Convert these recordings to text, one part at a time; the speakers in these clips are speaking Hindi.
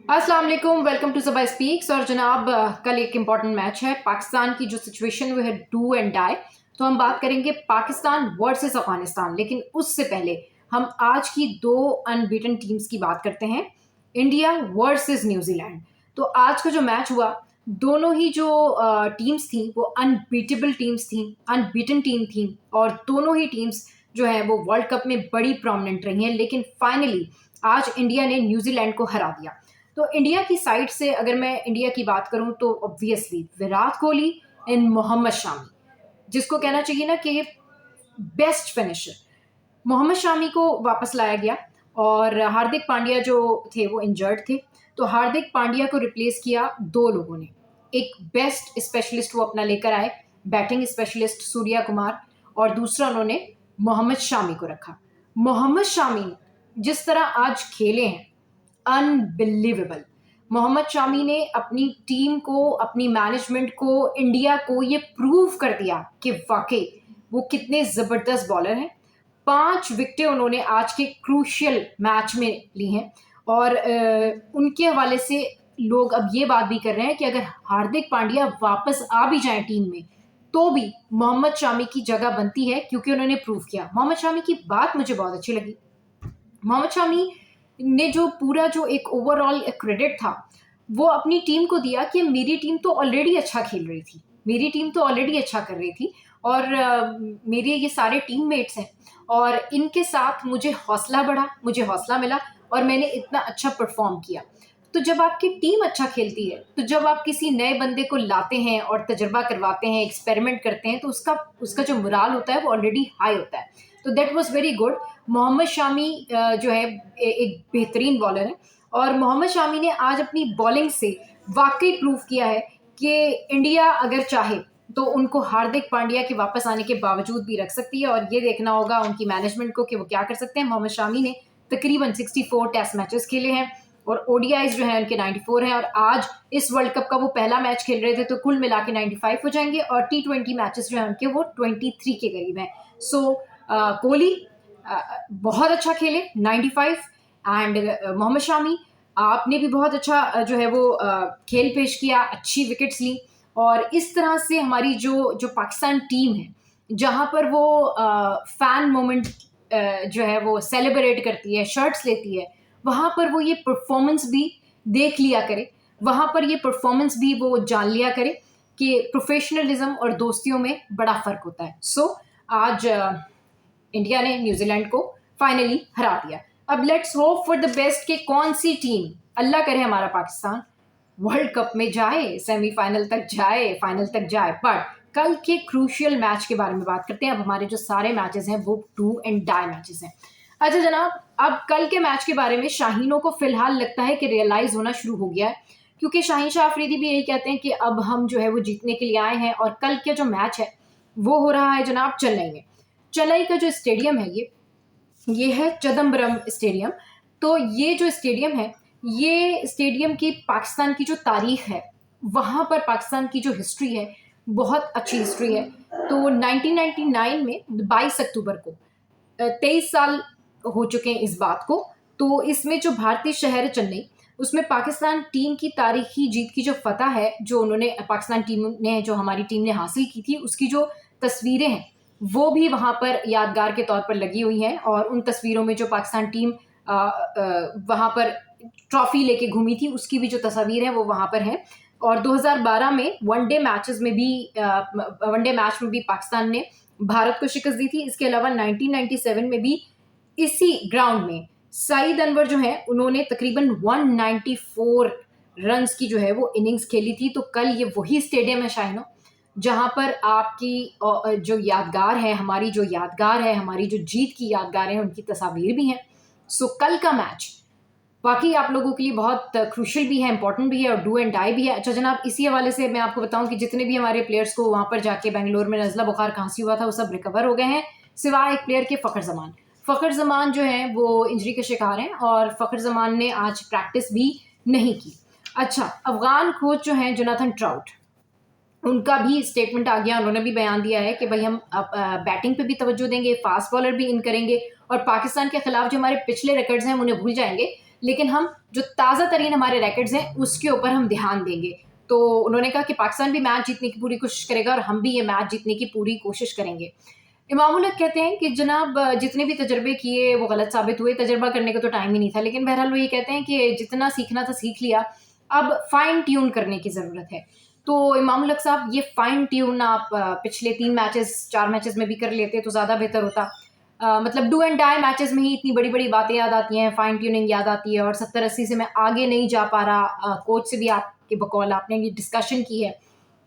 अस्सलाम वालेकुम, वेलकम टू सबा स्पीक्स। और जनाब कल एक इम्पॉर्टेंट मैच है पाकिस्तान की जो सिचुएशन वो है डू एंड डाई। तो हम बात करेंगे पाकिस्तान वर्सेस अफगानिस्तान, लेकिन उससे पहले हम आज की दो अनबीटन टीम्स की बात करते हैं, इंडिया वर्सेस न्यूजीलैंड। तो आज का जो मैच हुआ, दोनों ही जो टीम्स थी वो अनबीटेबल टीम्स थी, अनबीटन टीम थी, और दोनों ही टीम्स जो है वो वर्ल्ड कप में बड़ी प्रोमिनेंट रही हैं। लेकिन फाइनली आज इंडिया ने न्यूजीलैंड को हरा दिया। तो इंडिया की साइड से अगर मैं इंडिया की बात करूं तो ऑब्वियसली विराट कोहली एंड मोहम्मद शामी, जिसको कहना चाहिए ना कि बेस्ट फिनिशर। मोहम्मद शामी को वापस लाया गया और हार्दिक पांड्या जो थे वो इंजर्ड थे, तो हार्दिक पांड्या को रिप्लेस किया दो लोगों ने। एक बेस्ट स्पेशलिस्ट वो अपना लेकर आए, बैटिंग स्पेशलिस्ट सूर्या कुमार, और दूसरा उन्होंने मोहम्मद शामी को रखा। मोहम्मद शामी जिस तरह आज खेले हैं, अनबिलीवेबल। मोहम्मद शामी ने अपनी टीम को, अपनी मैनेजमेंट को, इंडिया को ये प्रूव कर दिया कि वाकई वो कितने जबरदस्त बॉलर हैं। 5 विकेटें उन्होंने आज के क्रूशियल मैच में ली हैं, और उनके हवाले से लोग अब ये बात भी कर रहे हैं कि अगर हार्दिक पांड्या वापस आ भी जाए टीम में तो भी मोहम्मद शामी की जगह बनती है, क्योंकि उन्होंने प्रूव किया। मोहम्मद शामी की बात मुझे बहुत अच्छी लगी। मोहम्मद शामी ने जो पूरा जो एक ओवरऑल क्रेडिट था वो अपनी टीम को दिया कि मेरी टीम तो ऑलरेडी अच्छा खेल रही थी, मेरी टीम तो ऑलरेडी अच्छा कर रही थी, और मेरे ये सारे टीममेट्स हैं और इनके साथ मुझे हौसला बढ़ा, मुझे हौसला मिला और मैंने इतना अच्छा परफॉर्म किया। तो जब आपकी टीम अच्छा खेलती है, तो जब आप किसी नए बंदे को लाते हैं और तजर्बा करवाते हैं, एक्सपेरिमेंट करते हैं, तो उसका उसका जो मुराल होता है वो ऑलरेडी हाई होता है। तो that was very good. Mohammad Shami जो है एक बेहतरीन बॉलर है, और मोहम्मद शामी ने आज अपनी बॉलिंग से वाकई प्रूव किया है कि इंडिया अगर चाहे तो उनको हार्दिक पांड्या के वापस आने के बावजूद भी रख सकती है। और ये देखना होगा उनकी मैनेजमेंट को कि वो क्या कर सकते हैं। मोहम्मद शामी ने तकरीबन 64 टेस्ट मैचेस खेले हैं और ओडीआईज जो है उनके 94 हैं, और आज इस वर्ल्ड कप का वो पहला मैच खेल रहे थे, तो कुल मिला के 95 हो जाएंगे, और T20 मैचेस जो है उनके वो 23 के करीब हैं। सो कोहली बहुत अच्छा खेले 95, एंड मोहम्मद शामी आपने भी बहुत अच्छा जो है वो खेल पेश किया, अच्छी विकेट्स ली। और इस तरह से हमारी जो जो पाकिस्तान टीम है, जहां पर वो फैन मोमेंट जो है वो सेलिब्रेट करती है, शर्ट्स लेती है, वहां पर वो ये परफॉर्मेंस भी देख लिया करे, वहां पर ये परफॉर्मेंस भी वो जान लिया करे कि प्रोफेशनलिज्म और दोस्तियों में बड़ा फर्क होता है। सो आज इंडिया ने न्यूजीलैंड को फाइनली हरा दिया। अब let's hope for the best कि कौन सी टीम, अल्लाह करे हमारा पाकिस्तान वर्ल्ड कप में जाए, सेमीफाइनल तक जाए, फाइनल तक जाए। बट कल के क्रूशियल मैच के बारे में बात करते हैं। अब हमारे जो सारे मैचेस हैं वो डू एंड डाई मैचेस हैं। अच्छा जनाब, अब कल के मैच के बारे में शाहीनों को फिलहाल लगता है कि रियलाइज होना शुरू हो गया है, क्योंकि शाहीन शाह अफरीदी भी यही कहते हैं कि अब हम जो है वो जीतने के लिए आए हैं। और कल का जो मैच है वो हो रहा है जनाब चेन्नई में। चेन्नई का जो स्टेडियम है ये है चिदम्बरम स्टेडियम। तो ये जो स्टेडियम है, ये स्टेडियम की पाकिस्तान की जो तारीख है, वहाँ पर पाकिस्तान की जो हिस्ट्री है, बहुत अच्छी हिस्ट्री है। तो 1999 में 22 अक्टूबर को 23 साल हो चुके हैं इस बात को। तो इसमें जो भारतीय शहर है चेन्नई, उसमें पाकिस्तान टीम की तारीखी जीत की जो फतह है, जो उन्होंने पाकिस्तान टीम ने, जो हमारी टीम ने हासिल की थी, उसकी जो तस्वीरें हैं वो भी वहाँ पर यादगार के तौर पर लगी हुई हैं। और उन तस्वीरों में जो पाकिस्तान टीम वहाँ पर ट्रॉफी लेके घूमी थी, उसकी भी जो तस्वीर है वो वहाँ पर है। और 2012 में वनडे मैच में भी पाकिस्तान ने भारत को शिकस्त दी थी। इसके अलावा 1997 में भी इसी ग्राउंड में सईद अनवर जो है उन्होंने तकरीबन 194 रन्स की जो है वो इनिंग्स खेली थी। तो कल ये वही स्टेडियम है शाहिनो, जहां पर आपकी जो यादगार है, हमारी जो यादगार है, हमारी जो जीत की यादगार है, उनकी तस्वीर भी हैं। सो कल का मैच बाकी आप लोगों के लिए बहुत क्रूशियल भी है, इंपॉर्टेंट भी है, और डू एंड डाई भी है। अच्छा जनाब, इसी हवाले से मैं आपको बताऊं कि जितने भी हमारे प्लेयर्स को वहां पर जाके बेंगलोर में नज़ला बुखार खांसी हुआ था, वो सब रिकवर हो गए हैं, सिवाय एक प्लेयर के फ़खर जमान जो है वो इंजरी के शिकार हैं, और फ़खर जमान ने आज प्रैक्टिस भी नहीं की। अच्छा, अफगान कोच जो है जोनाथन ट्राउट, उनका भी स्टेटमेंट आ गया, उन्होंने भी बयान दिया है कि भाई हम बैटिंग पे भी तवज्जो देंगे, फास्ट बॉलर भी इन करेंगे, और पाकिस्तान के खिलाफ जो हमारे पिछले रिकॉर्ड्स हैं उन्हें भूल जाएंगे। लेकिन हम जो ताज़ा तरीन हमारे रैकेट्स हैं उसके ऊपर हम ध्यान देंगे। तो उन्होंने कहा कि पाकिस्तान भी मैच जीतने की पूरी कोशिश करेगा और हम भी ये मैच जीतने की पूरी कोशिश करेंगे। इमामुल हक कहते हैं कि जनाब जितने भी तजर्बे किए वो गलत साबित हुए, तजर्बा करने का तो टाइम ही नहीं था, लेकिन बहरहाल वो ये कहते हैं कि जितना सीखना था सीख लिया, अब फाइन ट्यून करने की ज़रूरत है। तो इमामुल हक साहब, ये फाइन ट्यून आप पिछले 4 मैचेस में भी कर लेते तो ज़्यादा बेहतर होता। मतलब डू एंड डाई मैचेस में ही इतनी बड़ी बड़ी बातें याद आती हैं, फाइन ट्यूनिंग याद आती है और 70-80 से मैं आगे नहीं जा पा रहा। कोच से भी आपके बकौल आपने ये डिस्कशन की है,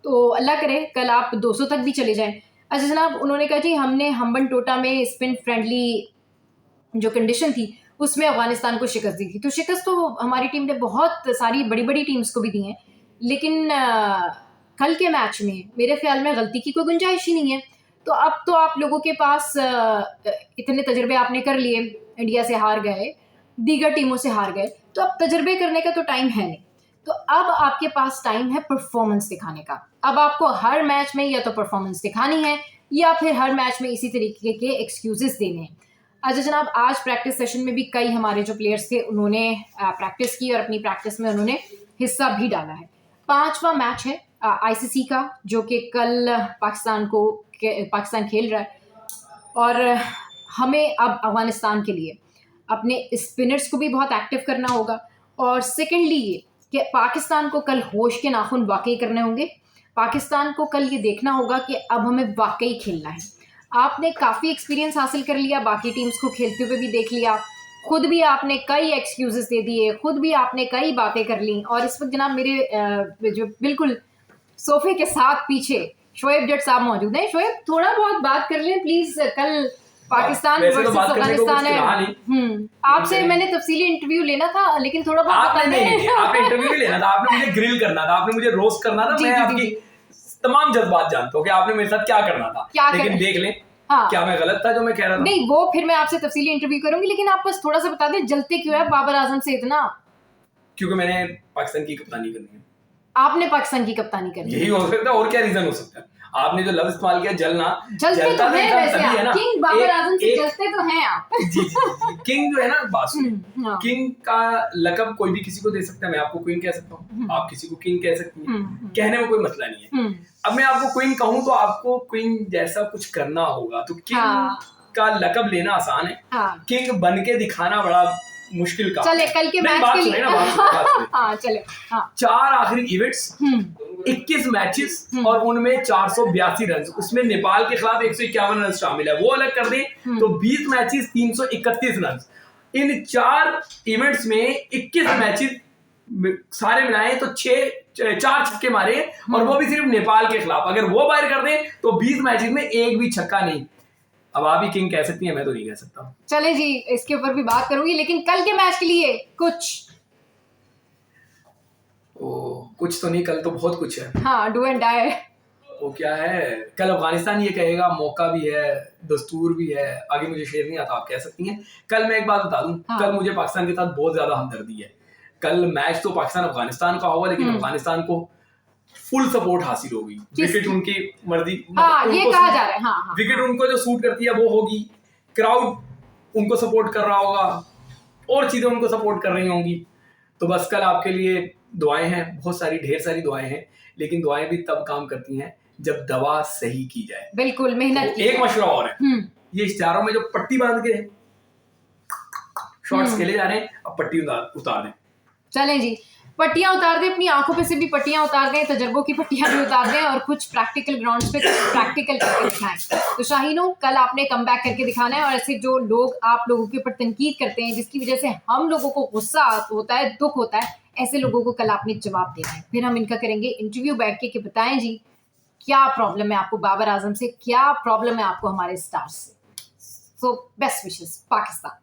तो अल्लाह करे कल आप 200 तक भी चले जाएं। अच्छा जनाब, उन्होंने कहा जी हमने हम्बन टोटा में स्पिन फ्रेंडली जो कंडीशन थी उसमें अफगानिस्तान को शिकस्त दी थी। तो शिकस्त तो हमारी टीम ने बहुत सारी बड़ी बड़ी टीम्स को भी दी है, लेकिन कल के मैच में मेरे ख्याल में गलती की कोई गुंजाइश ही नहीं है। तो अब तो आप लोगों के पास इतने तजर्बे आपने कर लिए, इंडिया से हार गए, दीगर टीमों से हार गए, तो अब तजर्बे करने का तो टाइम है नहीं। तो अब आपके पास टाइम है परफॉर्मेंस दिखाने का। अब आपको हर मैच में या तो परफॉर्मेंस दिखानी है या फिर हर मैच में इसी तरीके के एक्सक्यूजेस देने हैं। अच्छा जनाब, आज प्रैक्टिस सेशन में भी कई हमारे जो प्लेयर्स थे उन्होंने प्रैक्टिस की और अपनी प्रैक्टिस में उन्होंने हिस्सा भी डाला है। 5वां मैच है आईसीसी का, जो कि कल पाकिस्तान खेल रहा है और हमें अब अफगानिस्तान के लिए अपने स्पिनर्स को भी बहुत एक्टिव करना होगा और सेकेंडली ये कि पाकिस्तान को कल होश के नाखून वाकई करने होंगे। पाकिस्तान को कल ये देखना होगा कि अब हमें वाकई खेलना है। आपने काफ़ी एक्सपीरियंस हासिल कर लिया, बाकी टीम्स को खेलते हुए भी देख लिया, खुद भी आपने कई एक्सक्यूजेस दे दिए, खुद भी आपने कई बातें कर ली और इस वक्त जनाब मेरे जो बिल्कुल सोफे के साथ पीछे शोएब जट साहब मौजूद हैं। शोएब, थोड़ा बहुत बात कर लें प्लीज। कल पाकिस्तान वर्सेस अफगानिस्तान है। आपसे मैंने तफसीली इंटरव्यू लेना था, लेकिन थोड़ा बहुत आपने इंटरव्यू नहीं लेना था, आपने मुझे ग्रिल करना था, आपने मुझे रोस्ट करना था। मैं आपकी तमाम जज्बात जानता हूँ कि आपने मेरे साथ क्या करना था, लेकिन देख लें क्या मैं गलत था जो मैं कह रहा था? नहीं, वो फिर मैं आपसे तफसीली इंटरव्यू करूंगी, लेकिन आप बस थोड़ा सा बता दें जलते क्यों है बाबर आजम से इतना? क्योंकि मैंने पाकिस्तान की कप्तानी करनी है। आपने पाकिस्तान की कप्तानी करनी, यही हो सकता है, और क्या रीजन हो सकता है? आपने जो लफ्ज इस्तेमाल किया जलना, जलते तो हैं वैसे आप, किंग बाबर आजम से जलते तो हैं आप। जी, किंग जो है ना, बात सुनिए, किंग का लकब कोई भी किसी को दे सकता है। मैं आपको क्वीन कह सकता हूँ, आप किसी को किंग कह सकती हैं, कहने में कोई मसला नहीं है। अब मैं आपको क्वीन कहूँ तो आपको क्वीन जैसा कुछ करना होगा, तो किंग का लकब लेना आसान है, किंग बन के दिखाना बड़ा मुश्किल का। चले कल के मैच के लिए हाँ चले। 4 आखिरी इवेंट्स, 21 मैचेस और उनमें 482 रन, उसमें नेपाल के खिलाफ 151 रन शामिल है, वो अलग कर दें तो 20 मैचेस 331 रन। इन 4 इवेंट्स में 21 मैचेस सारे मिलाएं तो 4 छक्के मारे और वो भी सिर्फ नेपाल के खिलाफ। अगर वो बाहर कर दें तो 20 मैचेस में एक भी छक्का नहीं। अब आप ही किंग कह सकती हैं, मैं तो नहीं कह सकता। चले जी, इसके ऊपर भी बात करूंगी, लेकिन कल के मैच के लिए कुछ तो नहीं, कल तो बहुत कुछ है। हाँ, डू एंड डाई। वो क्या है, कल अफगानिस्तान ये कहेगा मौका भी है, दस्तूर भी है, आगे मुझे शेर नहीं आता, आप कह सकती हैं। कल मैं एक बात बता दूं, कल मुझे पाकिस्तान के साथ बहुत ज्यादा हमदर्दी है। कल मैच तो पाकिस्तान अफगानिस्तान का होगा, लेकिन अफगानिस्तान को फुल सपोर्ट हासिल होगी। विकेट उनकी मर्जी, ये कहा जा रहा है, विकेट उनको जो सूट करती है वो होगी, क्राउड उनको सपोर्ट कर रहा होगा और चीजें उनको सपोर्ट कर रही होंगी। तो बस कल आपके लिए दुआएं हैं, बहुत सारी, ढेर सारी दुआएं हैं, लेकिन दुआएं भी तब काम करती हैं जब दवा सही की जाए। बिल्कुल, मेहनत तो एक मशवरा और है, ये इश्तिहारों में जो पट्टी बांध के शॉट्स खेले जा रहे हैं, अब पट्टी उतार दें। चलें जी, पट्टियां उतार दें, अपनी आंखों पे से भी पट्टियां उतार दें, तजर्बों की पट्टियां भी उतार दें और कुछ प्रैक्टिकल ग्राउंड्स पे प्रैक्टिकल करके दिखाएं। तो शाहीनों, कल आपने कम बैक करके दिखाना है और ऐसे जो लोग आप लोगों के ऊपर तनकीद करते हैं, जिसकी वजह से हम लोगों को गुस्सा होता है, दुख होता है, ऐसे लोगों को कल आपने जवाब देना है। फिर हम इनका करेंगे इंटरव्यू बैठ के कि बताएं जी क्या प्रॉब्लम है आपको बाबर आजम से, क्या प्रॉब्लम है आपको हमारे स्टार्स से। So best wishes Pakistan.